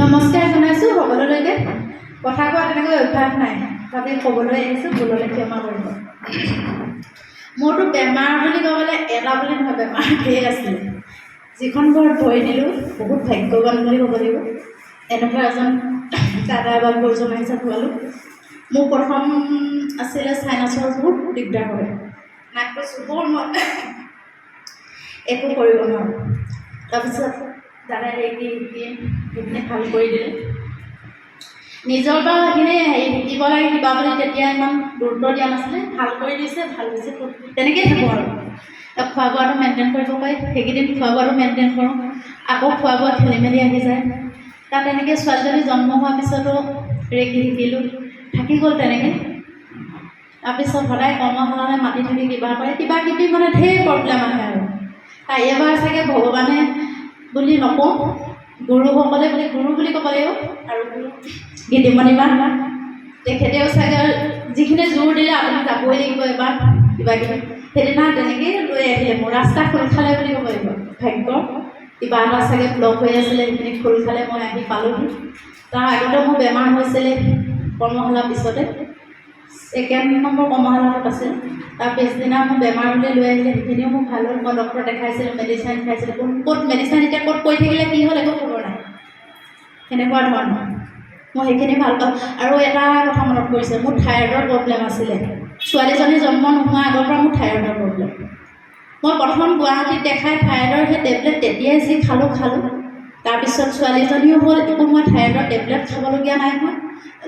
নমস্কাৰ জনাইছোঁ সকলোলৈকে। কথা কোৱা তেনেকৈ অভ্যাস নাই, তথাপি ক'বলৈ আহিছোঁ, ভুললৈ ক্ষমা কৰিব। মোৰতো বেমাৰ বুলি ক'বলৈ এটা বুলি নহয়, বেমাৰ ধেৰ আছিলে। যিখন ঘৰত ভৰি দিলোঁ বহুত ভাগ্যৱান বুলি ক'ব লাগিব। এনেকুৱা এজন দাদা বা গুৰুজন আহিছে খোৱালোঁ। মোৰ প্ৰথম আছিলে চাইনাছৰ বহুত দিগদাৰ হয়, নাকটো চুবৰ মই একো কৰিব নোৱাৰোঁ। তাৰপিছত দাদাই সেইখিনি ভাল কৰি দিলে। নিজৰ পৰা সেইখিনি শিকিব লাগে কিবা বুলি তেতিয়া ইমান গুৰুত্ব দিয়া নাছিলে। ভাল কৰি দিছে, ভাল হৈছে, তেনেকেই থাকোঁ আৰু। খোৱা বোৱাটো মেইনটেইন কৰিব পাৰি, সেইকেইদিন খোৱা বোৱাটো মেইনটেইন কৰোঁ। আকৌ খোৱা বোৱা খেলি মেলি আহি যায়। তাত তেনেকৈ ছোৱালীজনী জন্ম হোৱাৰ পিছতো ৰেকি শিকিলোঁ, থাকি গ'ল তেনেকৈ। তাৰপিছত সদায় কৰ্মশালালৈ মাতি থাকি কিবা কৰে, কিবা কিবি মানে ঢেৰ প্ৰব্লেম আহে আৰু। এইবাৰ চাগে ভগৱানে বুলি নকওঁ, গুৰুসকলে বুলি গুৰু বুলি ক'ব লাগিব। আৰু গীতিমণি বা তেখেতেও চাগে যিখিনি জোৰ দিলে আপুনি যাবই লাগিব এবাৰ কিবা কিবি, সেইদিনা তেনেকেই লৈ আহিলে। মোৰ ৰাস্তা খোল খালে বুলি ক'ব লাগিব। ভাগ্য কিবা এটা চাগে ব্লক হৈ আছিলে, সেইখিনি খোল খালে, মই আহি পালোঁহি। তাৰ আগতে মোৰ বেমাৰ হৈছিলে কৰ্মশালাৰ পিছতে, ছেকেণ্ড নম্বৰ কৰ্মশালাটোত আছিল। তাৰ পিছদিনা মোৰ বেমাৰ বুলি লৈ আহিলে, সেইখিনিও মোৰ ভাল হ'ল। মই ডক্টৰ দেখাইছিলোঁ, মেডিচিন খাইছিলোঁ। ক'ত মেডিচিন এতিয়া ক'ত পৰি থাকিলে কি হ'ল একো খবৰ নাই, সেনেকুৱা ধৰণৰ। মই সেইখিনি ভাল পাওঁ। আৰু এটা কথা মনত পৰিছে, মোৰ থাইৰয়ডৰ প্ৰব্লেম আছিলে। ছোৱালীজনী জন্ম নোহোৱাৰ আগৰ পৰা মোৰ থাইৰয়ডৰ প্ৰব্লেম। মই প্ৰথম গুৱাহাটীত দেখাই থাইৰয়ডৰ সেই টেবলেট তেতিয়াই যি খালোঁ। তাৰপিছত ছোৱালীজনীও হ'ল, একো মই থাইৰয়ডৰ টেবলেট খাবলগীয়া নাই হোৱা।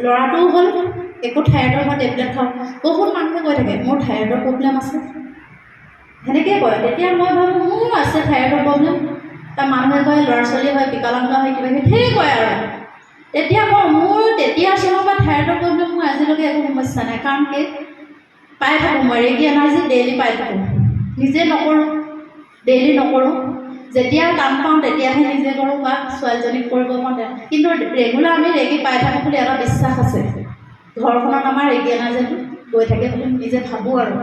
ল'ৰাটোও হ'ল, একো থাইৰয়ডৰ মই টেবলেট খাওঁ। বহুত মানুহে কৈ থাকে মোৰ থাইৰয়ডৰ প্ৰব্লেম আছে, সেনেকৈয়ে কয়। তেতিয়া মই ভাবোঁ মোৰো আছে থাইৰয়ডৰ প্ৰব্লেম। তাৰ মানুহে কয় ল'ৰা ছোৱালী হয়, বিকলাংগ হয়, কিবা কিবি ঢেৰ কয় আৰু। তেতিয়া মোৰ তেতিয়া চনৰ পৰা থাইৰয়ডৰ প্ৰব্লেম মোৰ আজিলৈকে একো সমস্যা নাই। কাৰণ কি পাই থাকোঁ, মই ৰেগি এনাৰ্জি ডেইলি পাই থাকোঁ। নিজে নকৰোঁ, ডেইলি নকৰোঁ। যেতিয়া টান পাওঁ তেতিয়াহে নিজে কৰোঁ বা ছোৱালীজনীক কৰিব পাওঁ। কিন্তু ৰেগুলাৰ আমি ৰেগি পাই থাকোঁ বুলি এটা বিশ্বাস আছে। ঘৰখনত আমাৰ ৰেগি এনাৰ্জিটো গৈ থাকে বুলি নিজে ভাবোঁ আৰু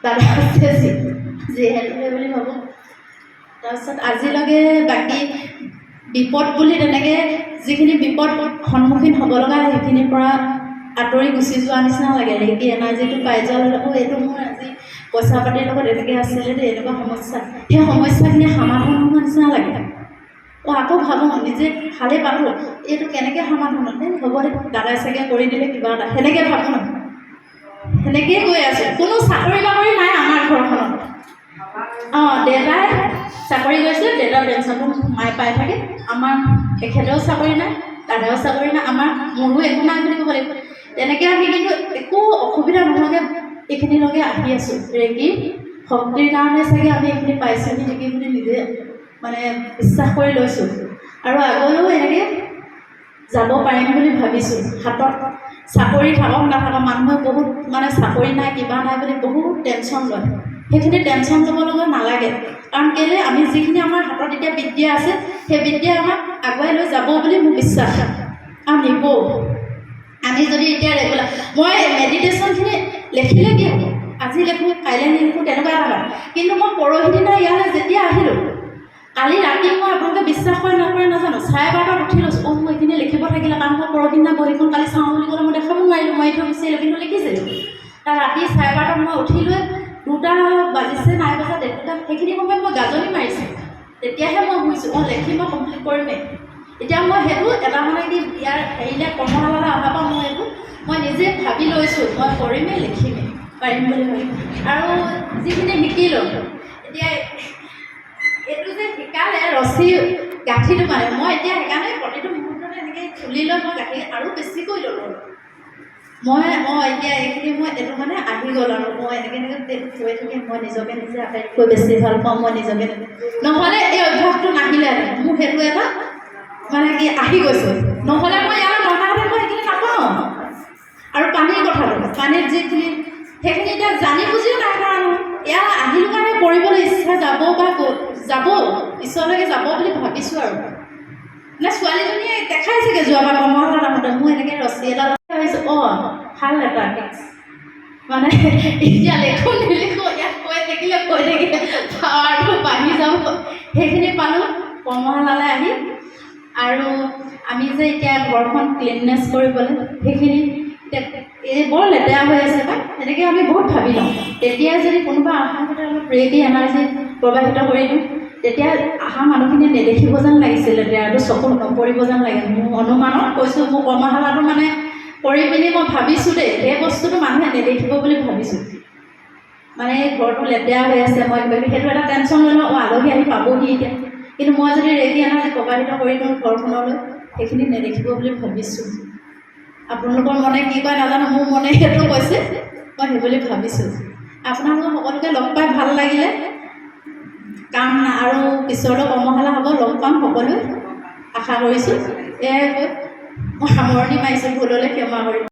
দাদা যিহেতুকে বুলি ভাবোঁ। তাৰপিছত আজিলৈকে বাকী বিপদ বুলি তেনেকৈ যিখিনি বিপদ সন্মুখীন হ'ব লগা সেইখিনিৰ পৰা আঁতৰি গুচি যোৱা নিচিনা লাগে। ৰেগি এনাৰ্জিটো পাই যোৱাৰ লগত এইটো মোৰ আজি পইচা পাতিৰ লগত এনেকৈ আছিলে দেই, এনেকুৱা সমস্যা, সেই সমস্যাখিনি সমাধান হোৱা নিচিনা লাগে। আকৌ ভাবোঁ নিজে ভালেই পালোঁ, এইটো কেনেকৈ সমাধান হ'ল, হ'ব দে দাদাই চাগে কৰি দিলে কিবা এটা, সেনেকৈ ভাবোঁ ন। সেনেকৈয়ে গৈ আছোঁ। কোনো চাকৰি বাকৰি নাই আমাৰ ঘৰখনত। দেউতাই চাকৰি কৰিছে, দেউতাৰ পেঞ্চনটো মায়ে পাই থাকে। আমাৰ তেখেতেও চাকৰি নাই, দাদাও চাকৰি নাই, মোৰো একো নাই বুলি ক'ব লাগিব। তেনেকৈ আমি কিন্তু একো অসুবিধা নোহোৱাকৈ এইখিনিলৈকে আহি আছোঁ। ৰেগি শক্তিৰ কাৰণে চাগে আমি এইখিনি পাইছোঁহি নেকি বুলি নিজে মানে বিশ্বাস কৰি লৈছোঁ। আৰু আগলৈও এনেকৈ যাব পাৰিম বুলি ভাবিছোঁ। হাতত চাকৰি থাকক নাথাকক, মানুহে বহুত মানে চাকৰি নাই কিবা নাই বুলি বহুত টেনশ্যন লয়। সেইখিনি টেনশ্যন ল'ব লগা নালাগে। কাৰণ কেলৈ আমি যিখিনি আমাৰ হাতত এতিয়া বিদ্যা আছে, সেই বিদ্যাই আমাক আগুৱাই লৈ যাব বুলি মোৰ বিশ্বাস আৰু নিব। আমি যদি এতিয়া ৰেগুলাৰ মই মেডিটেশ্যনখিনি লিখিলে কি হ'ব, আজি লিখোঁ কাইলৈ নিলিখোঁ তেনেকুৱা এটা হয়। কিন্তু মই পৰহি দিনা ইয়ালৈ যেতিয়া আহিলোঁ, কালি ৰাতি মই আপোনালোকে বিশ্বাস কৰে নকৰে নাজানো, 12:30 উঠি লৈছোঁ। মই এইখিনি লিখিব থাকিলে, কাৰণ মই পৰহি দিনা বহীখন কালি চাওঁ বুলি ক'লে মই দেখাব নোৱাৰিলোঁ, মই এইটো বিচাৰিলোঁ কিন্তু লিখিছিলোঁ। তাৰ ৰাতি 12:30 মই উঠি লৈ 2টা বাজিছে নাই বজা 2টা, সেইখিনি সময়ত মই গাজনি মাৰিছোঁ। তেতিয়াহে মই শুনিছোঁ লিখি মই কমপ্লিট কৰিমেই। এতিয়া মই সেইটো এটা মানে কি ইয়াৰ হেৰিলে কৰ্মশালালৈ অহাৰ পৰা মই নিজে ভাবি লৈছোঁ মই কৰিমেই, লিখিমেই, পাৰিম বুলি ভাবি। আৰু যিখিনি শিকিলোঁ এতিয়া এইটো যে শিকালে ৰছী গাঁঠিটো মানে মই এতিয়া সেইকাৰণে প্ৰতিটো মুহূৰ্ততে এনেকৈ খুলি লৈ মই গাঁঠি আৰু বেছিকৈ ল'লোঁ। মই এতিয়া এইখিনি মই এইটো মানে আহি গ'ল আৰু মই এনেকৈ থৈ থাকিম। মই নিজকে নিজে আটাইতকৈ বেছি ভাল পাওঁ। মই নিজকে নহ'লে এই অভ্যাসটো নাহিলেহেঁতেন। মোৰ সেইটো এটা মানে কি আহি গৈছে, নহ'লে মই ইয়ালৈ নহাহেঁতেন মই সেইখিনি নাপাওঁ। আৰু পানীৰ কথাটো, পানীত যিখিনি সেইখিনি এতিয়া জানি বুজিও নাই কৰা নহয়। ইয়াত আহিলোঁ কাৰণে কৰিবলৈ ইচ্ছা যাব বা যাব পিছলৈকে যাব বুলি ভাবিছোঁ। আৰু মানে ছোৱালীজনীয়ে দেখাইছেগৈ যোৱাবাৰ কৰ্মশালাত আহোঁতে মোৰ এনেকৈ ৰছী এডাল ভাবিছোঁ ভাল এটা মানে এতিয়া লিখোঁ নিলিখোঁ ইয়াত কৈ থাকিলে পাৱাৰটো বাঢ়ি যাব। সেইখিনি পালোঁ কৰ্মশালালৈ আহি। আৰু আমি যে এতিয়া ঘৰখন ক্লিননেছ কৰিবলৈ সেইখিনি এই বৰ লেতেৰা হৈ আছে বা এনেকৈ আমি বহুত ভাবি লওঁ। তেতিয়া যদি কোনোবা অহাৰ কথা অলপ ৰেডি এনাৰ্জি প্ৰবাহিত কৰি দিওঁ, তেতিয়া অহা মানুহখিনিয়ে নেদেখিব যেন লাগিছিল, লেতেৰাটো চকুত নপৰিব যেন লাগে। মোৰ অনুমানত কৈছোঁ, মোৰ কৰ্মশালাটো মানে কৰি পিনি মই ভাবিছোঁ দেই, সেই বস্তুটো মানুহে নেদেখিব বুলি ভাবিছোঁ। মানে ঘৰটো লেতেৰা হৈ আছে, মই সেইটো এটা টেনশ্যন লৈ লওঁ, আলহী আহি পাবহি এতিয়া। কিন্তু মই যদি ৰেডি এনাৰ্জি প্ৰবাহিত কৰি দিওঁ ঘৰখনলৈ, সেইখিনি নেদেখিব বুলি ভাবিছোঁ। আপোনালোকৰ মনে কি কয় নাজানো, মোৰ মনে সেইটো কৈছে, মই সেই বুলি ভাবিছোঁ। আপোনালোকক সকলোকে লগ পাই ভাল লাগিলে। কাম আৰু পিছলৈ কৰ্মশালা হ'ব, লগ পাম সকলোৱে আশা কৰিছোঁ। এয়াই কৈ মই সামৰণি মাৰিছোঁ, ভুললৈ ক্ষমা কৰিম।